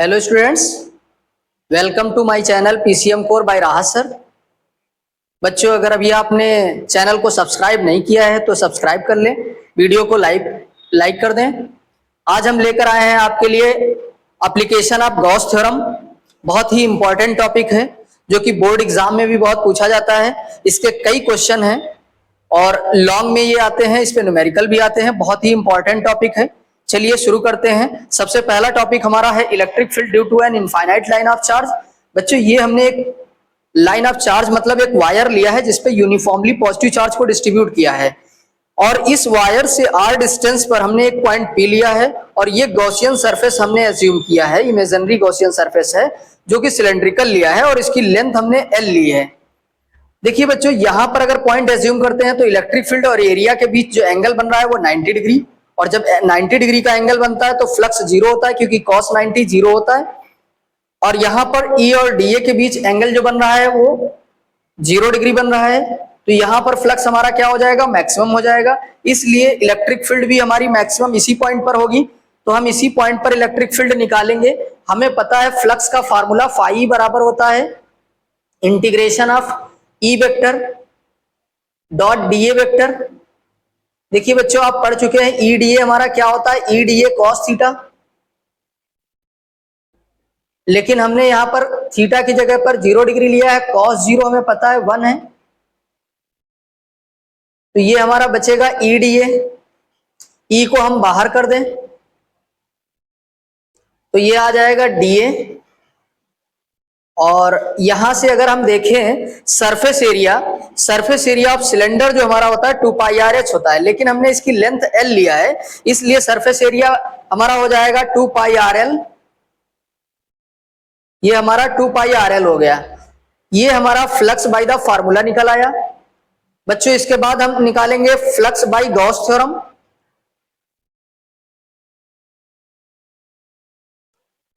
Hello students, welcome to my channel PCM core by Rahat sir. बच्चों, अगर अभी आपने चैनल को सब्सक्राइब नहीं किया है तो सब्सक्राइब कर लें, वीडियो को लाइक कर दें। आज हम लेकर आए हैं आपके लिए एप्लीकेशन ऑफ गॉस थ्योरम। बहुत ही इंपॉर्टेंट टॉपिक है जो कि बोर्ड एग्जाम में भी बहुत पूछा जाता है। इसके कई क्वेश्चन हैं और लॉन्ग में ये आते हैं, इस पे न्यूमेरिकल भी आते हैं। बहुत ही इंपॉर्टेंट टॉपिक है। चलिए शुरू करते हैं। सबसे पहला टॉपिक हमारा है electric field due to an infinite line of charge. बच्चों, ये हमने एक लाइन ऑफ चार्ज मतलब एक वायर लिया है जिसपे यूनिफॉर्मली पॉजिटिव चार्ज को डिस्ट्रीब्यूट किया है और इस वायर से r डिस्टेंस पर हमने एक पॉइंट P लिया है और ये गॉसियन सरफेस हमने एज्यूम किया है, इमेजिनरी गॉसियन सरफेस है जो कि सिलेंड्रिकल लिया है और इसकी लेंथ हमने L ली है। देखिए बच्चों, यहां पर अगर पॉइंट एज्यूम करते हैं तो इलेक्ट्रिक फील्ड और एरिया के बीच जो एंगल बन रहा है वो 90 डिग्री, और जब 90 डिग्री का एंगल बनता है तो फ्लक्स जीरो होता है क्योंकि cos 90 जीरो होता है। और यहां पर E और DA के बीच एंगल जो बन रहा है वो 0 डिग्री बन रहा है, तो यहां पर फ्लक्स हमारा क्या हो जाएगा, मैक्सिमम हो जाएगा। इसलिए इलेक्ट्रिक फील्ड भी हमारी मैक्सिमम इसी पॉइंट पर होगी, तो हम इसी पॉइंट पर इलेक्ट्रिक फील्ड निकालेंगे। हमें पता है फ्लक्स का फार्मूला फाई बराबर होता है integration of E vector dot DA vector. देखिए बच्चों, आप पढ़ चुके हैं EDA हमारा क्या होता है, EDA cos थीटा, लेकिन हमने यहां पर थीटा की जगह पर 0 डिग्री लिया है। cos 0 हमें पता है 1 है, तो ये हमारा बचेगा EDA। E को हम बाहर कर दें तो ये आ जाएगा DA, और यहां से अगर हम देखें सरफेस एरिया ऑफ सिलेंडर जो हमारा होता है 2 पाई आर एच होता है, लेकिन हमने इसकी लेंथ L लिया है, इसलिए सरफेस एरिया हमारा हो जाएगा 2 पाई आर एल। ये हमारा 2 पाई आर एल हो गया। ये हमारा फ्लक्स बाय द फार्मूला निकल आया। बच्चों, इसके बाद हम निकालेंगे flux by Gauss theorem.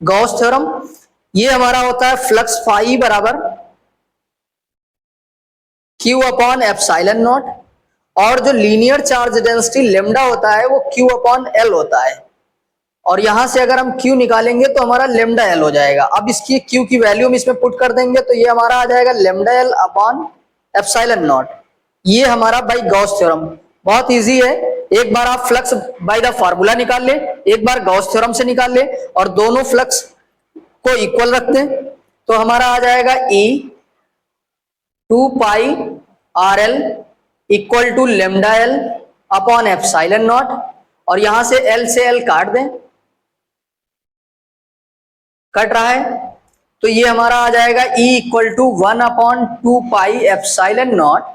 Gauss theorem ये हमारा होता है फ्लक्स फाई बराबर Q अपॉन एप्सिलॉन नॉट, और जो लीनियर चार्ज डेंसिटी लेमडा होता है वो Q अपॉन L होता है, और यहां से अगर हम Q निकालेंगे तो हमारा लेमडा L हो जाएगा। अब इसकी Q की वैल्यू हम इसमें पुट कर देंगे तो ये हमारा आ जाएगा lambda L upon epsilon not. ये हमारा बाय गॉस थ्योरम बहुत इजी है। एक बार आप फ्लक्स बाय द फार्मूला निकाल ले, एक बार गॉस थ्योरम से निकाल ले, और दोनों फ्लक्स को इक्वल रख दें तो हमारा आ जाएगा E 2 pi R L equal to lambda L upon epsilon naught, और यहां से L से L काट दें, कट रहा है, तो ये हमारा आ जाएगा E equal to 1 upon 2 pi epsilon naught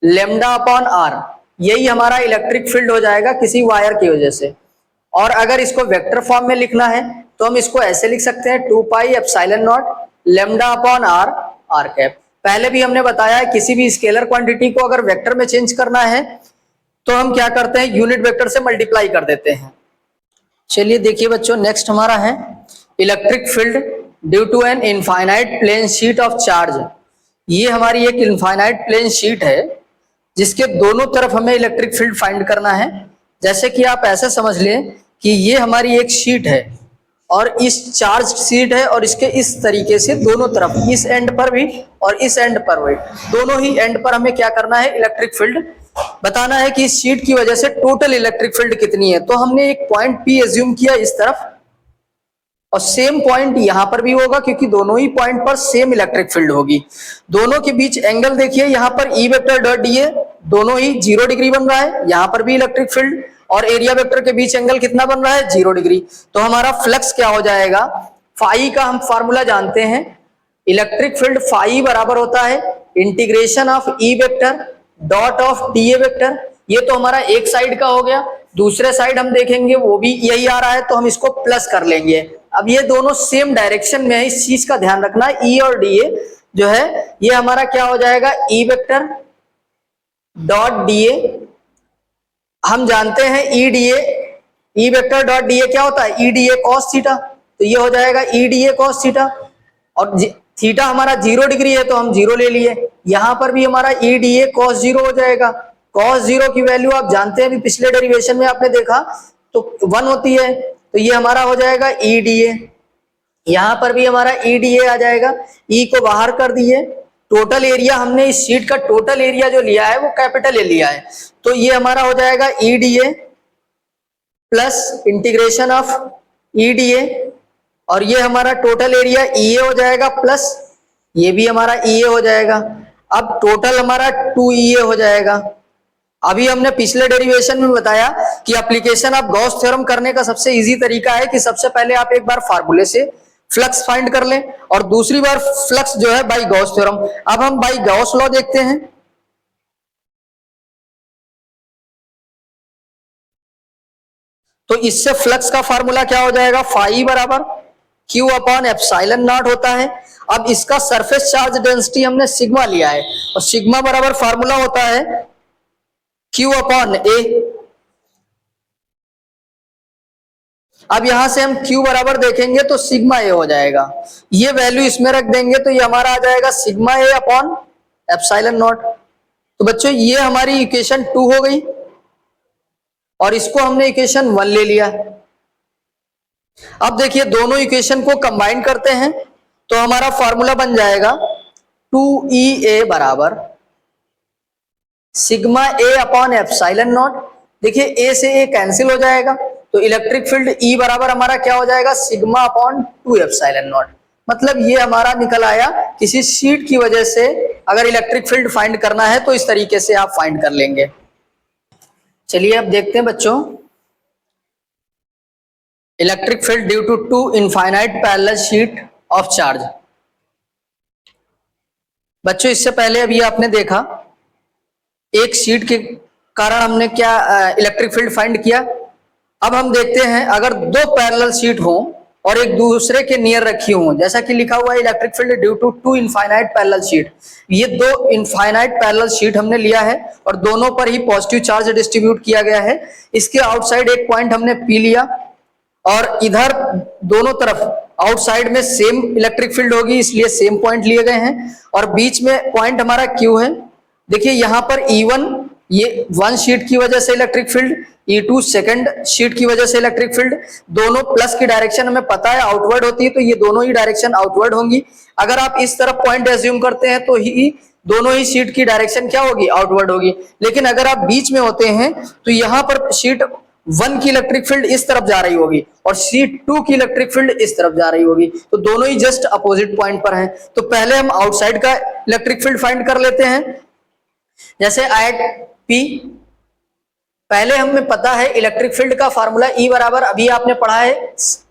lambda upon R। यही हमारा इलेक्ट्रिक फील्ड हो जाएगा किसी वायर की वजह से। और अगर इसको वेक्टर फॉर्म में लिखना है तो हम इसको ऐसे लिख सकते हैं 2 pi epsilon naught lambda upon R r cap. पहले भी हमने बताया है किसी भी स्केलर क्वांटिटी को अगर वेक्टर में चेंज करना है तो हम क्या करते हैं, यूनिट वेक्टर से मल्टीप्लाई कर देते हैं। चलिए देखिए बच्चों, नेक्स्ट हमारा है electric field due to an infinite plane sheet of charge. ये हमारी एक इनफाइनाइट प्लेन शीट है जिसके दोनों तरफ हमें इलेक्ट्रिक फील्ड फाइंड करना है। जैसे कि आप ऐसे समझ लें कि ये हमारी एक शीट है और इस चार्ज शीट है, और इसके इस तरीके से दोनों तरफ, इस एंड पर भी और इस एंड पर भी, दोनों ही एंड पर हमें क्या करना है, इलेक्ट्रिक फील्ड बताना है कि इस शीट की वजह से टोटल इलेक्ट्रिक फील्ड कितनी है। तो हमने एक पॉइंट P एज्यूम किया इस तरफ, और सेम पॉइंट यहां पर भी होगा क्योंकि दोनों ही पॉइंट पर सेम इलेक्ट्रिक फील्ड होगी। दोनों के बीच एंगल देखिए, यहां पर E वेक्टर डॉट DA दोनों ही 0 डिग्री बन रहा है, यहां पर भी इलेक्ट्रिक फील्ड और एरिया वेक्टर के बीच एंगल कितना बन रहा है, 0 डिग्री। तो हमारा फ्लक्स क्या हो जाएगा, फाई का हम फार्मूला जानते हैं, इलेक्ट्रिक फील्ड फाई बराबर होता है integration of E vector dot of DA vector. ये तो हमारा एक साइड का हो गया, दूसरे साइड हम देखेंगे वो भी यही आ रहा है तो हम इसको प्लस कर लेंगे। अब ये दोनों सेम डायरेक्शन में है, इस चीज का ध्यान रखना है। E और DA जो है ये हमारा क्या हो जाएगा, E वेक्टर डॉट DA। हम जानते हैं E वेक्टर डॉट DA क्या होता है, EDA cos थीटा, तो ये हो जाएगा EDA cos थीटा, और थीटा हमारा 0 डिग्री है तो हम 0 ले लिए। यहां पर भी हमारा EDA cos 0 हो जाएगा। cos 0 की वैल्यू आप जानते हैं, अभी पिछले डेरिवेशन में आपने देखा तो 1 होती है, तो ये हमारा हो जाएगा EDA। यहां पर भी हमारा EDA आ जाएगा, E को बाहर कर दिए, टोटल एरिया हमने इस शीट का टोटल एरिया जो लिया है वो कैपिटल ए लिया है, तो ये हमारा हो जाएगा EDA plus integration of EDA, और ये हमारा टोटल एरिया EA हो जाएगा प्लस ये भी हमारा EA हो जाएगा। अब टोटल हमारा 2EA हो जाएगा। अभी हमने पिछले डेरिवेशन में बताया कि एप्लीकेशन ऑफ गॉस थ्योरम करने का सबसे इजी तरीका है कि सबसे पहले आप एक बार फार्मूले से फ्लक्स फाइंड कर लें और दूसरी बार फ्लक्स जो है बाई गॉस थ्योरम। अब हम बाई गॉस लॉ देखते हैं। तो इससे फ्लक्स का फार्मूला क्या हो जाएगा, फाई बराबर Q अपॉन एप्सिलॉन नॉट होता है। अब इसका सरफेस चार्ज डेंसिटी हमने सिग्मा लिया है और सिग्मा बराबर फार्मूला होता है Q अपॉन A। अब यहां से हम Q बराबर देखेंगे तो सिग्मा A हो जाएगा, ये वैल्यू इसमें रख देंगे तो ये हमारा आ जाएगा sigma A upon epsilon naught. तो बच्चों ये हमारी इक्वेशन 2 हो गई और इसको हमने इक्वेशन 1 ले लिया। अब देखिए दोनों इक्वेशन को कंबाइन करते हैं तो हमारा फॉर्मूला बन जाएगा 2EA बराबर sigma A upon epsilon not. देखिए A से A कैंसिल हो जाएगा तो इलेक्ट्रिक फील्ड E बराबर हमारा क्या हो जाएगा, सिग्मा अपॉन 2 एप्सिलॉन नॉट। मतलब ये हमारा निकल आया, किसी शीट की वजह से अगर इलेक्ट्रिक फील्ड फाइंड करना है तो इस तरीके से आप फाइंड कर लेंगे। चलिए अब देखते हैं बच्चों, electric field due to 2 infinite parallel sheet of charge. बच्चों इससे पहले अभी आपने देखा एक शीट के कारण हमने क्या इलेक्ट्रिक फील्ड फाइंड किया। अब हम देखते हैं अगर दो पैरेलल शीट हो और एक दूसरे के नियर रखी हो, जैसा कि लिखा हुआ है electric field due to 2 infinite parallel sheet. ये 2 इनफाइनाइट पैरेलल शीट हमने लिया है और दोनों पर ही पॉजिटिव चार्ज डिस्ट्रीब्यूट किया गया है। इसके आउटसाइड एक पॉइंट हमने P लिया और इधर दोनों तरफ आउटसाइड में सेम इलेक्ट्रिक फील्ड होगी, इसलिए सेम पॉइंट लिए गए हैं और बीच में पॉइंट हमारा Q है। देखिए यहां पर E1 ये 1 शीट की वजह से electric field, E2 second sheet की वजह से इलेक्ट्रिक फील्ड। दोनों प्लस की डायरेक्शन हमें पता है आउटवर्ड होती है तो ये दोनों ही डायरेक्शन आउटवर्ड होंगी। अगर आप इस तरफ पॉइंट एज्यूम करते हैं तो ही दोनों ही शीट की डायरेक्शन क्या होगी, आउटवर्ड होगी। लेकिन अगर आप बीच में होते हैं तो यहाँ पर शीट 1 की इलेक्ट्रिक फील्ड इस तरफ जा रही होगी और शीट 2 की इलेक्ट्रिक फील्ड इस तरफ जा रही होगी, तो दोनों ही जस्ट अपोजिट पॉइंट पर हैं। तो पहले हम आउटसाइड का इलेक्ट्रिक फील्ड फाइंड कर लेते हैं। जैसे एट P, पहले हमें पता है इलेक्ट्रिक फील्ड का फार्मूला E बराबर, अभी आपने पढ़ा है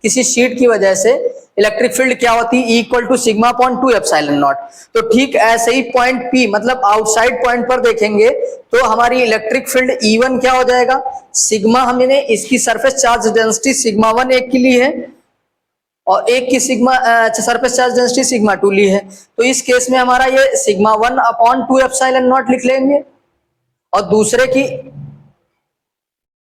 किसी शीट की वजह से इलेक्ट्रिक फील्ड क्या होती है, E equal to sigma upon 2 epsilon naught. तो ठीक ऐसे ही पॉइंट P मतलब आउटसाइड पॉइंट पर देखेंगे तो हमारी इलेक्ट्रिक फील्ड E1 क्या हो जाएगा, सिग्मा, हमने इसकी सरफेस चार्ज डेंसिटी सिग्मा 1 एक की ली है और एक की sigma surface charge density sigma 2 ली है। तो इस केस में हमारा ये सिग्मा 1 अपॉन 2 एप्सिलॉन नॉट लिख लेंगे और दूसरे की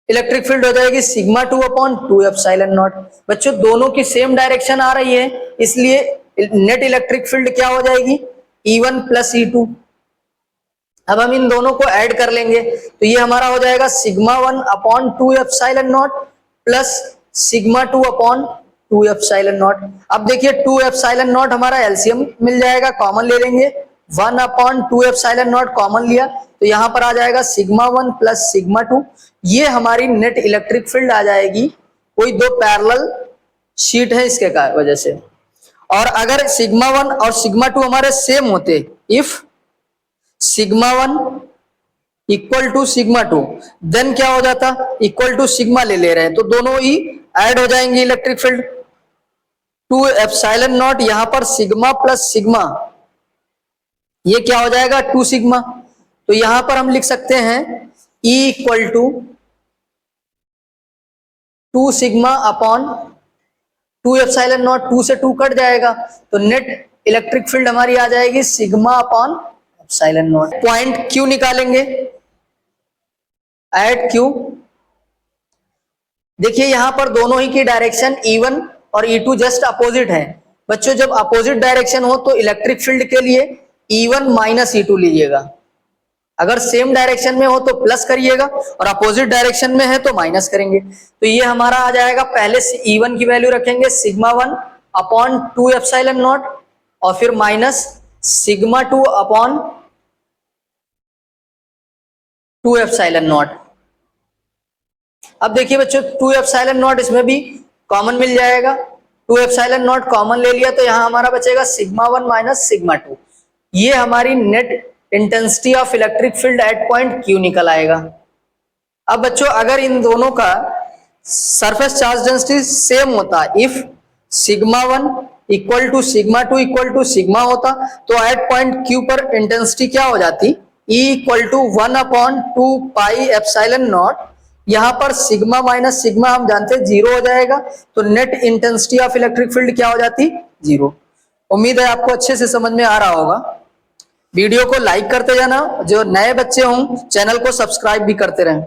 इलेक्ट्रिक फील्ड हो जाएगी सिग्मा 2 अपॉन 2 एप्सिलॉन नॉट। बच्चों दोनों की सेम डायरेक्शन आ रही है इसलिए नेट इलेक्ट्रिक फील्ड क्या हो जाएगी, E1 प्लस E2। अब हम इन दोनों को ऐड कर लेंगे तो ये हमारा हो जाएगा sigma 1 upon 2 epsilon not plus sigma 2 upon 2 epsilon not. अब देखिए 2 एप्सिलॉन नॉट हमारा एलसीएम मिल जाएगा, कॉमन ले लेंगे, 1 अपॉन 2 एप्सिलॉन नॉट कॉमन लिया तो यहां पर आ जाएगा सिग्मा 1 प्लस सिग्मा 2। ये हमारी नेट इलेक्ट्रिक फील्ड आ जाएगी, कोई दो पैरेलल शीट है इसके वजह से। और अगर सिग्मा 1 और सिग्मा 2 हमारे सेम होते, if sigma 1 equal to sigma 2 then क्या हो जाता, इक्वल टू सिग्मा ले रहे हैं तो दोनों ही ऐड हो जाएंगे इलेक्ट्रिक फील्ड। 2 एप्सिलॉन नॉट यहां पर सिग्मा प्लस सिग्मा, ये क्या हो जाएगा 2 सिग्मा। तो यहां पर हम लिख सकते हैं E equal to 2 sigma upon 2 epsilon naught, 2 से 2 कट जाएगा तो नेट इलेक्ट्रिक फील्ड हमारी आ जाएगी sigma upon epsilon not. Point Q निकालेंगे एट Q। देखिए यहां पर दोनों ही की डायरेक्शन E1 और E2 जस्ट अपोजिट है। बच्चों जब अपोजिट डायरेक्शन हो तो इलेक्ट्रिक फील्ड के लिए E1 माइनस E2 लीजिएगा, अगर सेम डायरेक्शन में हो तो प्लस करिएगा और अपोजिट डायरेक्शन में है तो माइनस करेंगे। तो ये हमारा आ जाएगा, पहले से E1 की वैल्यू रखेंगे सिग्मा 1 अपॉन 2 एप्सिलॉन नॉट और फिर minus sigma 2 upon 2 epsilon not. अब देखिए बच्चों 2 एप्सिलॉन नॉट इसमें भी कॉमन मिल जाएगा, 2 एप्सिलॉन नॉट कॉमन ले लिया तो यहां हमारा बचेगा सिग्मा 1 माइनस सिग्मा 2। ये हमारी net intensity of electric field at point Q निकल आएगा। अब बच्चों अगर इन दोनों का सरफेस चार्ज डेंसिटी सेम होता, if sigma 1 equal to sigma 2 equal to sigma होता, तो एट पॉइंट Q पर इंटेंसिटी क्या हो जाती, E equal to 1 upon 2 pi epsilon naught. यहां पर सिग्मा माइनस सिग्मा हम जानते हैं जीरो हो जाएगा, तो net intensity of electric field क्या हो जाती, जीरो। उम्मीद है आपको अच्छे से समझ में आ रहा होगा। वीडियो को लाइक करते जाना, जो नए बच्चे हों चैनल को सब्सक्राइब भी करते रहें।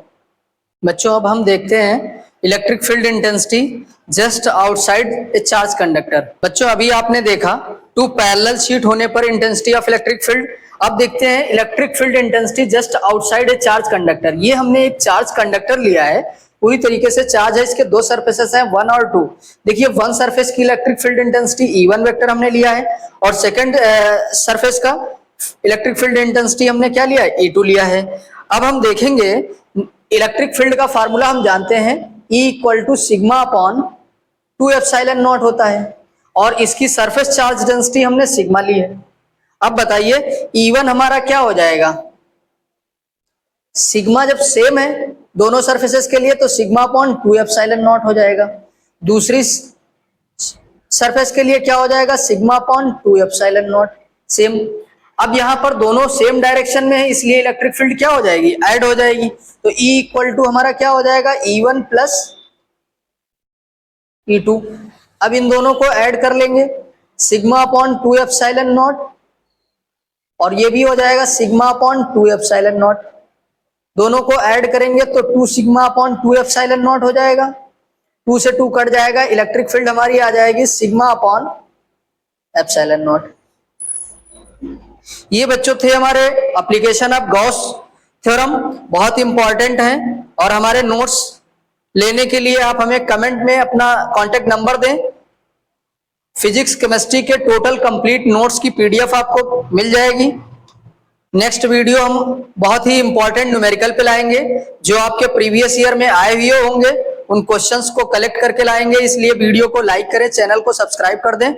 बच्चों अब हम देखते हैं electric field intensity just outside ए चार्ज कंडक्टर। बच्चों अभी आपने देखा टू पैरेलल शीट होने पर इंटेंसिटी ऑफ इलेक्ट्रिक फील्ड। अब देखते हैं electric field intensity just outside ए चार्ज कंडक्टर। ये हमने एक चार्ज कंडक्टर लिया है, पूरी तरीके से चार्ज है, इसके दो सरफेसेस हैं 1 और 2। देखिए वन सरफेस की electric field intensity E1 vector हमने लिया है और सेकंड सरफेस का इलेक्ट्रिक फील्ड इंटेंसिटी हमने क्या लिया है, E2 लिया है। अब हम देखेंगे इलेक्ट्रिक फील्ड का फार्मूला हम जानते हैं E equal to sigma upon 2 epsilon naught होता है और इसकी सरफेस चार्ज डेंसिटी हमने सिग्मा ली है। अब बताइए E1 हमारा क्या हो जाएगा, सिग्मा जब सेम है दोनों सरफेसेस के लिए तो सिग्मा अपॉन 2 एप्सिलॉन नॉट हो जाएगा। दूसरी सरफेस के लिए क्या हो जाएगा, sigma upon 2 epsilon not same. अब यहां पर दोनों सेम डायरेक्शन में है इसलिए इलेक्ट्रिक फील्ड क्या हो जाएगी, ऐड हो जाएगी। तो E इक्वल टू हमारा क्या हो जाएगा, E1 प्लस E2। अब इन दोनों को ऐड कर लेंगे, सिग्मा अपॉन 2 एप्सिलॉन नॉट और ये भी हो जाएगा सिग्मा अपॉन 2 एप्सिलॉन नॉट। दोनों को ऐड करेंगे तो 2 सिग्मा अपॉन 2 एप्सिलॉन नॉट हो जाएगा, 2 से 2 कट जाएगा, इलेक्ट्रिक फील्ड हमारी आ जाएगी सिग्मा अपॉन एप्सिलॉन नॉट। ये बच्चों थे हमारे एप्लीकेशन ऑफ गॉस थ्योरम, बहुत इंपॉर्टेंट हैं और हमारे नोट्स लेने के लिए आप हमें कमेंट में अपना कांटेक्ट नंबर दें। फिजिक्स केमिस्ट्री के टोटल कंप्लीट नोट्स की PDF आपको मिल जाएगी। नेक्स्ट वीडियो हम बहुत ही इंपॉर्टेंट न्यूमेरिकल पे लाएंगे, जो आपके प्रीवियस ईयर में आए हुए होंगे उन क्वेश्चंस को कलेक्ट करके लाएंगे। इसलिए वीडियो को लाइक करें, चैनल को सब्सक्राइब कर दें।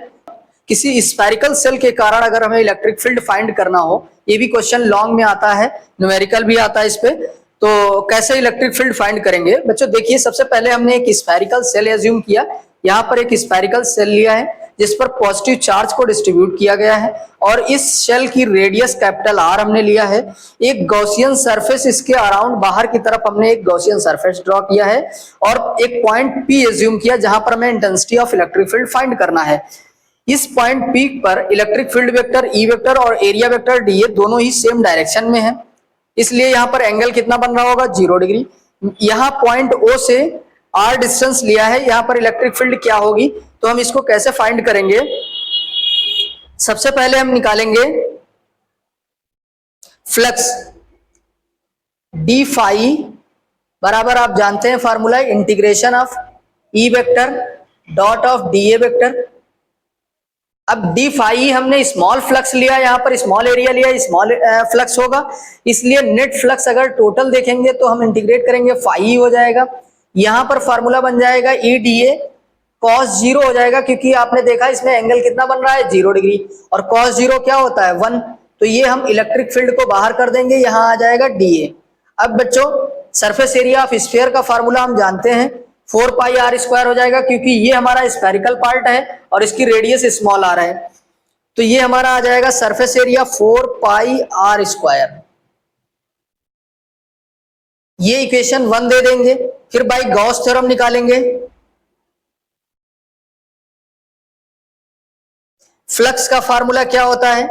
किसी स्फेरिकल सेल के कारण अगर हमें इलेक्ट्रिक फील्ड फाइंड करना हो, ये भी क्वेश्चन लॉन्ग में आता है, न्यूमेरिकल भी आता है इस पे, तो कैसे इलेक्ट्रिक फील्ड फाइंड करेंगे। बच्चों देखिए सबसे पहले हमने एक स्फेरिकल सेल एज्यूम किया, यहाँ पर एक स्फेरिकल सेल लिया है जिस पर पॉजिटिव चार्ज को डिस्ट्रीब्यूट किया गया है और इस शेल की रेडियस कैपिटल R हमने लिया है। एक गॉसियन सरफेस इसके अराउंड बाहर की तरफ हमने एक गॉसियन सरफेस ड्रॉ किया है और एक पॉइंट P एज्यूम किया जहां पर हमें intensity of electric field find करना है। इस पॉइंट P पर electric field vector E vector और एरिया वेक्टर D ये दोनों ही सेम डायरेक्शन में है, इसलिए यहाँ पर एंगल कितना बन रहा होगा, 0 डिग्री। यहाँ पॉइंट O से R डिस्टेंस लिया है, यहाँ पर इलेक्ट्रिक फील्ड क्या होगी, तो हम इसको कैसे फाइंड करेंगे। सबसे पहले हम निकालेंगे फ्लक्स डी फाई बराबर, आप जानते हैं formula integration of E vector dot of DA vector. अब डी फाई हमने स्मॉल फ्लक्स लिया, यहाँ पर स्मॉल एरिया लिया, स्मॉल फ्लक्स होगा, इसलिए नेट फ्लक्स अगर टोटल देखेंगे तो हम इंटीग्रेट करेंगे फाई हो जाएगा। यहाँ पर फार्मूला बन जाएगा EDA cos 0 हो जाएगा, क्योंकि आपने देखा इसमें एंगल कितना बन रहा है, 0 डिग्री, और cos 0 क्या होता है, 1। तो ये हम इलेक्ट्रिक फील्ड को बाहर कर देंगे, यहाँ आ जाएगा DA। अब बच्चों सरफेस एरिया ऑफ स्फीयर का फार्मूला हम जानते हैं, 4 पाई R स्क्वायर हो जाएगा, क्योंकि ये हमारा स्फेरिकल पार्ट है और इसकी रेडियस स्मॉल r है, तो ये हमारा आ जाएगा surface area 4 pi R square. ये इक्वेशन 1 दे देंगे। फिर बाय गॉस थ्योरम निकालेंगे, फ्लक्स का फार्मूला क्या होता है,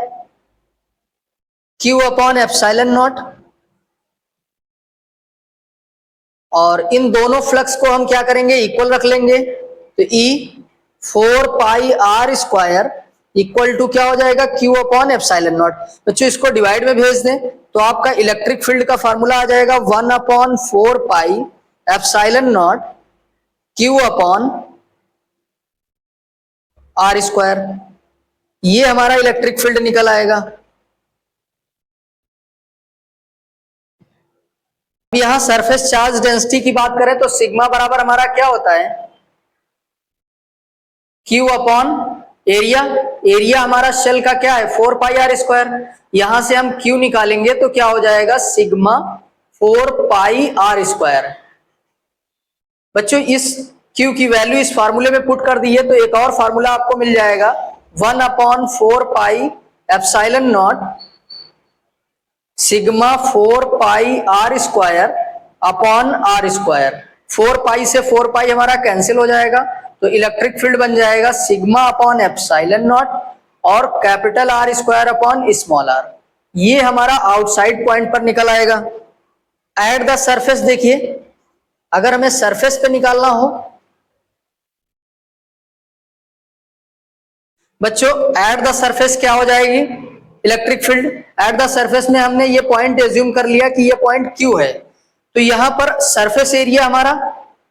Q अपॉन एप्सिलॉन नॉट, और इन दोनों फ्लक्स को हम क्या करेंगे, इक्वल रख लेंगे, तो E 4 pi R square equal to क्या हो जाएगा, Q अपॉन एप्सिलॉन नॉट। बच्चों इसको डिवाइड में भेज दें तो आपका इलेक्ट्रिक फील्ड का फार्मूला आ जाएगा 1 upon 4 pi epsilon naught Q upon R square, ये हमारा इलेक्ट्रिक फील्ड निकल आएगा। यहां सरफेस चार्ज डेंसिटी की बात करें तो सिग्मा बराबर हमारा क्या होता है, क्यू अपॉन एरिया। एरिया हमारा शेल का क्या है 4 पाई आर स्क्वायर, यहां से हम क्यू निकालेंगे तो क्या हो जाएगा सिग्मा 4 पाई आर स्क्वायर। बच्चों इस क्यू की वैल्यू इस फार्मूले में पुट कर दी है तो एक और फार्मूला आपको मिल जाएगा 1/4 pi epsilon naught sigma 4 pi R square upon R square. 4 pi से 4 पाई हमारा कैंसिल हो जाएगा तो इलेक्ट्रिक फील्ड बन जाएगा सिग्मा अपॉन एप्सिलॉन नॉट और capital R square upon small R. ये हमारा आउटसाइड पॉइंट पर निकल आएगा। एट द सरफेस देखिए, अगर हमें सरफेस पे निकालना हो बच्चों, एट द सरफेस क्या हो जाएगी electric field. At the surface में हमने ये पॉइंट एज्यूम कर लिया कि ये पॉइंट क्यू है, तो यहां पर सरफेस एरिया हमारा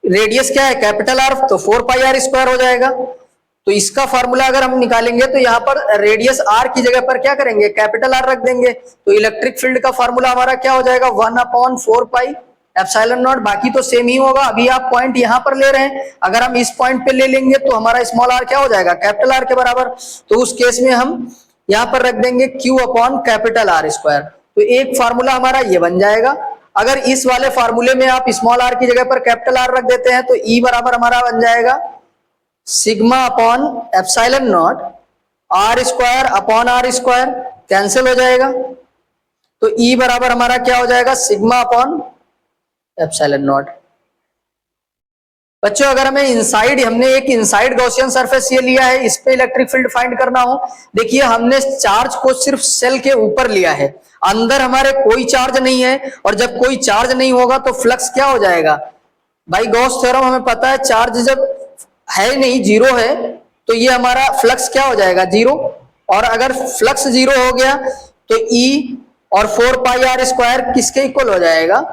रेडियस क्या है कैपिटल आर, तो 4 पाई आर स्क्वायर हो जाएगा। तो इसका फॉर्मूला अगर हम निकालेंगे तो यहाँ पर रेडियस आर की जगह पर क्या करेंगे कैपिटल आर रख देंगे, तो इलेक्ट्रिक फील्ड का फॉर्मूला हमारा क्या हो जाएगा 1/4 पाई एप्सिलॉन नॉट। बाकी तो सेम ही होगा, अभी आप पॉइंट यहां पर ले रहे हैं, अगर हम इस पॉइंट पे ले लेंगे तो हमारा स्मॉल आर क्या हो जाएगा कैपिटल आर के बराबर, तो उस केस में हम यहां पर रख देंगे Q upon capital R square. तो एक फार्मूला हमारा ये बन जाएगा। अगर इस वाले फार्मूले में आप स्मॉल आर की जगह पर कैपिटल आर रख देते हैं तो ई बराबर हमारा बन जाएगा sigma upon epsilon naught R square upon R square, cancel हो जाएगा तो ई बराबर हमारा क्या हो जाएगा सिग्मा अपॉन एप्सिलॉन नॉट। बच्चों अगर हमें इनसाइड, हमने एक इनसाइड गॉसियन सरफेस ये लिया है, इस पे इलेक्ट्रिक फील्ड फाइंड करना हो, देखिए हमने चार्ज को सिर्फ सेल के ऊपर लिया है, अंदर हमारे कोई चार्ज नहीं है, और जब कोई चार्ज नहीं होगा तो फ्लक्स क्या हो जाएगा भाई, गॉस थ्योरम हमें पता है चार्ज जब है नहीं जीरो है तो ये हमारा फ्लक्स क्या हो जाएगा जीरो, और अगर फ्लक्स जीरो हो गया तो ई और 4 पाई आर स्क्वायर किसके इक्वल हो जाएगा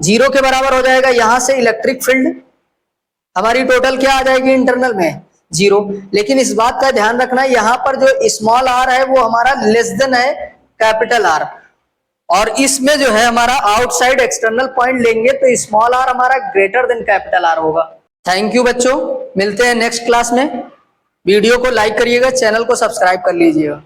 जीरो के बराबर हो जाएगा। यहां से इलेक्ट्रिक फील्ड हमारी टोटल क्या आ जाएगी इंटरनल में जीरो। लेकिन इस बात का ध्यान रखना है यहां पर जो स्मॉल आर है वो हमारा लेस देन है कैपिटल आर, और इसमें जो है हमारा आउटसाइड एक्सटर्नल पॉइंट लेंगे तो स्मॉल आर हमारा ग्रेटर देन कैपिटल आर होगा। थैंक यू बच्चों, मिलते हैं नेक्स्ट क्लास में। वीडियो को लाइक करिएगा, चैनल को सब्सक्राइब कर लीजिएगा।